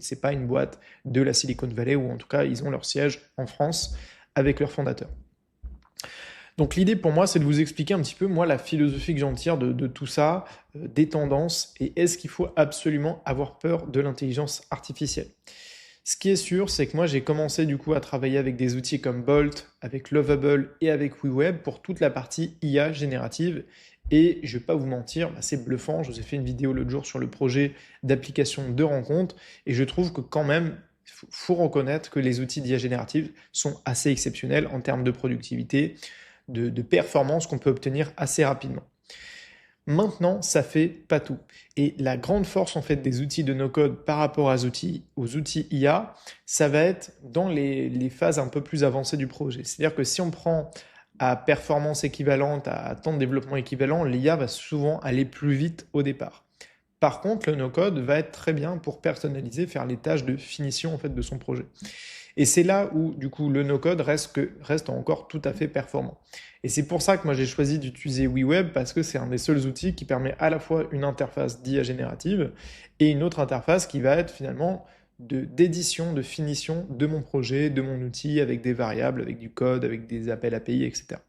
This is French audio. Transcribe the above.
c'est pas une boîte de la Silicon Valley, ou en tout cas, ils ont leur siège en France avec leurs fondateurs. Donc l'idée pour moi, c'est de vous expliquer un petit peu, moi, la philosophie que j'en tire de tout ça, des tendances, et est-ce qu'il faut absolument avoir peur de l'intelligence artificielle. Ce qui est sûr, c'est que moi, j'ai commencé du coup à travailler avec des outils comme Bolt, avec Lovable et avec WeWeb pour toute la partie IA générative. Et je vais pas vous mentir, bah, c'est bluffant. Je vous ai fait une vidéo l'autre jour sur le projet d'application de rencontre, et je trouve que quand même, faut reconnaître que les outils d'IA générative sont assez exceptionnels en termes de productivité, de performance qu'on peut obtenir assez rapidement. Maintenant, ça fait pas tout. Et la grande force en fait des outils de no-code par rapport aux outils IA, ça va être dans les phases un peu plus avancées du projet. C'est-à-dire que si on prend à performance équivalente, à temps de développement équivalent, l'IA va souvent aller plus vite au départ. Par contre, le no-code va être très bien pour personnaliser, faire les tâches de finition en fait de son projet. Et c'est là où, du coup, le no-code reste encore tout à fait performant. Et c'est pour ça que moi j'ai choisi d'utiliser WeWeb, parce que c'est un des seuls outils qui permet à la fois une interface d'IA générative et une autre interface qui va être finalement d'édition, de finition de mon projet, de mon outil, avec des variables, avec du code, avec des appels API, etc.